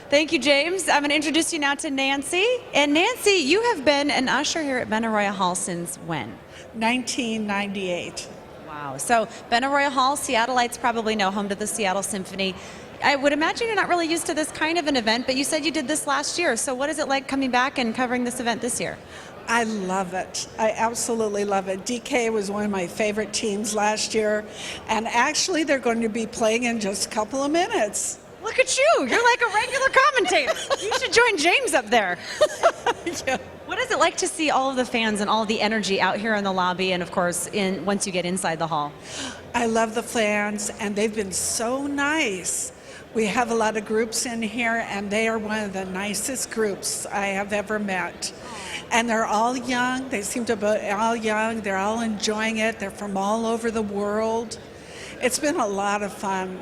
Thank you, James. I'm going to introduce you now to Nancy. And Nancy, you have been an usher here at Benaroya Hall since when? 1998. Wow. So Benaroya Hall, Seattleites probably know, home to the Seattle Symphony. I would imagine you're not really used to this kind of an event, but you said you did this last year. So what is it like coming back and covering this event this year? I love it. I absolutely love it. DK was one of my favorite teams last year, and actually they're going to be playing in just a couple of minutes. Look at you. You're like a regular commentator. You should join James up there. Yeah. What is it like to see all of the fans and all of the energy out here in the lobby and, of course, once you get inside the hall? I love the fans, and they've been so nice. We have a lot of groups in here, and they are one of the nicest groups I have ever met. And they're all young. They seem to be all young. They're all enjoying it. They're from all over the world. It's been a lot of fun.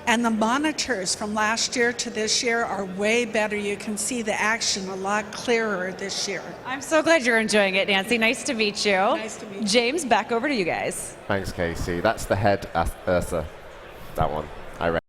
And the monitors from last year to this year are way better. You can see the action a lot clearer this year. I'm so glad you're enjoying it, Nancy. Nice to meet you. Nice to meet you. James, back over to you guys. Thanks, Kaci. That's the head Ursa, that one, I reckon.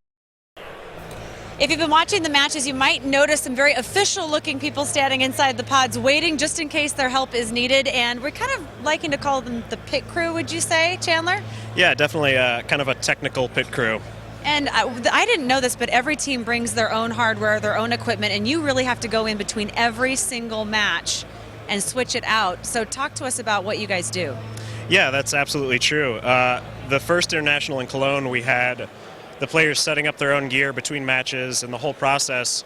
If you've been watching the matches, you might notice some very official-looking people standing inside the pods waiting just in case their help is needed, and we're kind of liking to call them the pit crew, would you say, Chandler? Yeah, definitely kind of a technical pit crew. And I didn't know this, but every team brings their own hardware, their own equipment, and you really have to go in between every single match and switch it out. So talk to us about what you guys do. Yeah, that's absolutely true. The first international in Cologne, we had the players setting up their own gear between matches, and the whole process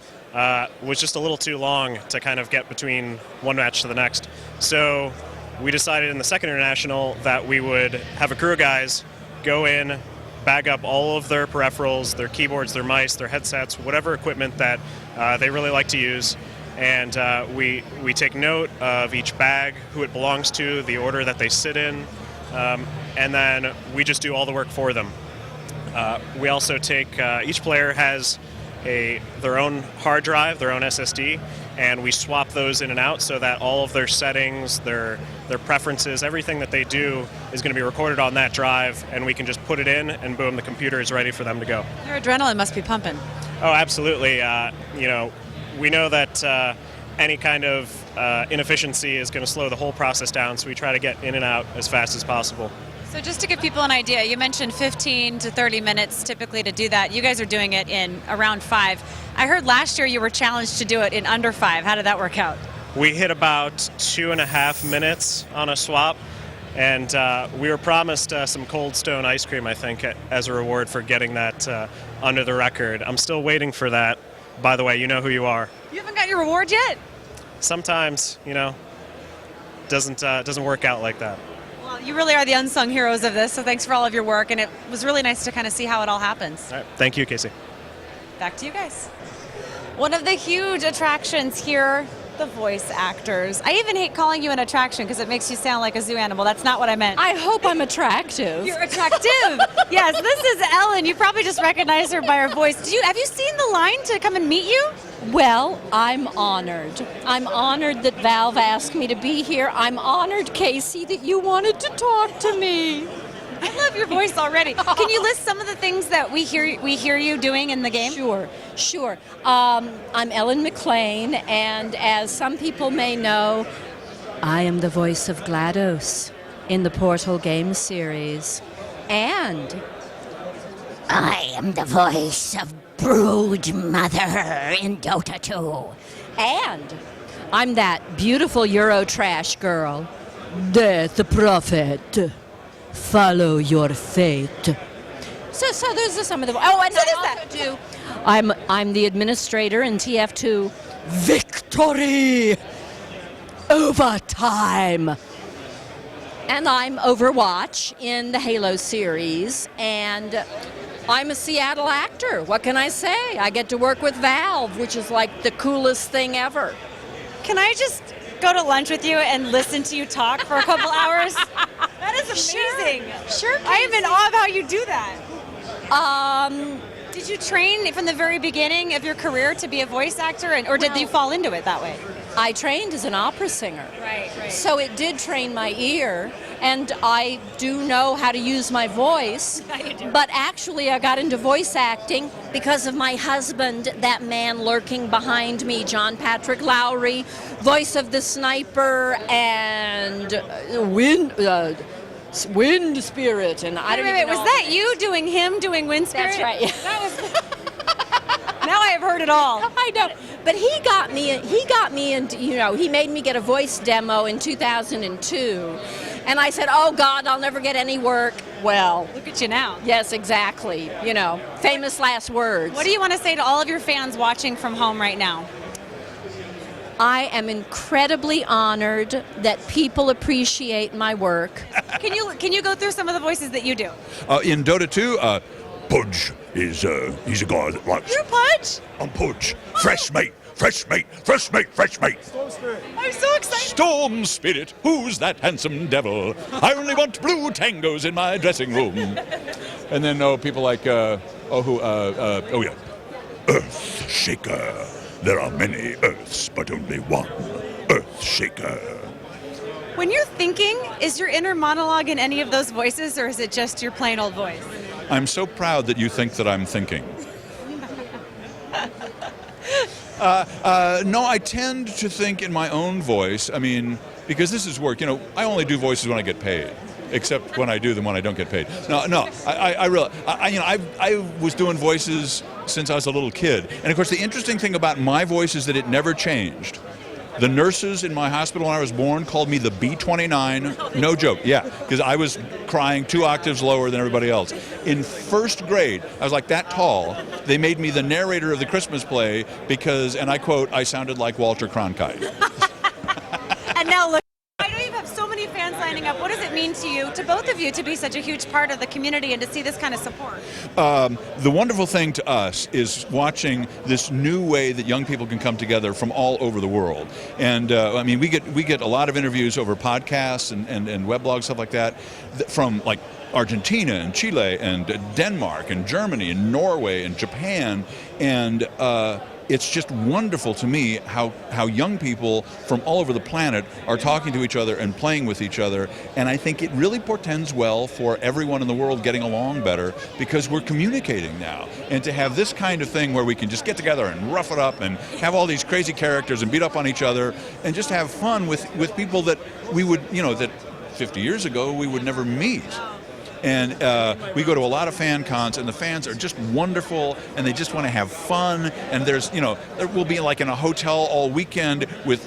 was just a little too long to kind of get between one match to the next. So we decided in the second international that we would have a crew of guys go in, bag up all of their peripherals, their keyboards, their mice, their headsets, whatever equipment that they really like to use. And we take note of each bag, who it belongs to, the order that they sit in, and then we just do all the work for them. We also take, each player has their own hard drive, their own SSD, and we swap those in and out so that all of their settings, their preferences, everything that they do is going to be recorded on that drive, and we can just put it in, and boom, the computer is ready for them to go. Your adrenaline must be pumping. Oh, absolutely. We know that any kind of inefficiency is going to slow the whole process down, so we try to get in and out as fast as possible. So just to give people an idea, you mentioned 15 to 30 minutes typically to do that. You guys are doing it in around 5. I heard last year you were challenged to do it in under 5. How did that work out? We hit about 2.5 minutes on a swap, and we were promised some Cold Stone ice cream, I think, as a reward for getting that under the record. I'm still waiting for that. By the way, you know who you are. You haven't got your reward yet? Sometimes, doesn't work out like that. Well, you really are the unsung heroes of this, so thanks for all of your work, and it was really nice to kind of see how it all happens. All right. Thank you, Kaci. Back to you guys. One of the huge attractions here, the voice actors. I even hate calling you an attraction because it makes you sound like a zoo animal. That's not what I meant. I hope I'm attractive. You're attractive. Yes, this is Ellen. You probably just recognize her by her voice. Have you seen the line to come and meet you? Well, I'm honored. I'm honored that Valve asked me to be here. I'm honored, Kaci, that you wanted to talk to me. I love your voice already. Can you list some of the things that we hear you doing in the game? Sure. I'm Ellen McLean, and as some people may know, I am the voice of GLaDOS in the Portal game series. And I am the voice of Brood Mother in Dota 2. And I'm that beautiful Eurotrash girl, Death Prophet. Follow your fate. So those are some of the. Oh, and I also do. I'm the administrator in TF2. Victory. Overtime. And I'm Overwatch in the Halo series, and I'm a Seattle actor. What can I say? I get to work with Valve, which is like the coolest thing ever. Can I just go to lunch with you and listen to you talk for a couple hours? That is amazing. Sure. I am in awe of how you do that. Did you train from the very beginning of your career to be a voice actor, or did you fall into it that way? I trained as an opera singer. Right, right. So it did train my ear, and I do know how to use my voice. Yeah, you do. But actually, I got into voice acting because of my husband, that man lurking behind me, John Patrick Lowry, voice of the sniper, and wind spirit. And I don't Wait, even was know that all you doing him doing Wind Spirit? That's right. That was. Now I have heard it all. I know, but he got me into, he made me get a voice demo in 2002, and I said, oh God, I'll never get any work. Well, Look at you now. yes, exactly, famous last words. What do you want to say to all of your fans watching from home right now? I am incredibly honored that people appreciate my work. Can you go through some of the voices that you do? In Dota 2, Pudge is he's a guy that likes. You're Pudge. I'm Pudge. Fresh mate, fresh mate, fresh mate, fresh mate. I'm so excited. Storm Spirit, who's that handsome devil? I only want blue tangos in my dressing room. And then people like Earth Shaker. There are many Earths, but only one Earth Shaker. When you're thinking, is your inner monologue in any of those voices, or is it just your plain old voice? I'm so proud that you think that I'm thinking. No, I tend to think in my own voice. I mean, because this is work. I only do voices when I get paid, except when I do them when I don't get paid. No, I really, I was doing voices since I was a little kid, and of course, the interesting thing about my voice is that it never changed. The nurses in my hospital when I was born called me the B-29. No joke, yeah, because I was crying 2 octaves lower than everybody else. In first grade, I was like that tall. They made me the narrator of the Christmas play because, and I quote, I sounded like Walter Cronkite. And now look, I know you have so many fans lining up. What does it mean to you, to both of you, to be such a huge part of the community and to see this kind of support? The wonderful thing to us is watching this new way that young people can come together from all over the world. And I mean, we get a lot of interviews over podcasts and weblogs, stuff like that, from like Argentina and Chile and Denmark and Germany and Norway and Japan. And it's just wonderful to me how young people from all over the planet are talking to each other and playing with each other. And I think it really portends well for everyone in the world getting along better because we're communicating now. And to have this kind of thing where we can just get together and rough it up and have all these crazy characters and beat up on each other and just have fun with people that we would, that 50 years ago we would never meet. And we go to a lot of fan cons, and the fans are just wonderful, and they just want to have fun. And there's, we'll be like in a hotel all weekend with,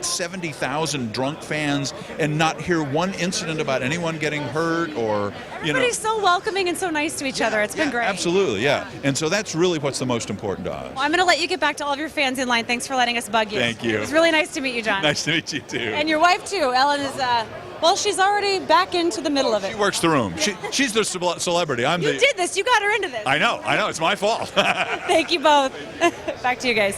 70,000 drunk fans, and not hear one incident about anyone getting hurt or, Everybody's so welcoming and so nice to each other. It's been great. Absolutely, yeah. And so that's really what's the most important to us. Well, I'm going to let you get back to all of your fans in line. Thanks for letting us bug you. Thank you. It was really nice to meet you, John. Nice to meet you too. And your wife too. Ellen is, she's already back into the middle of it. She works the room. She's the celebrity. You did this. You got her into this. I know. It's my fault. Thank you both. Back to you guys.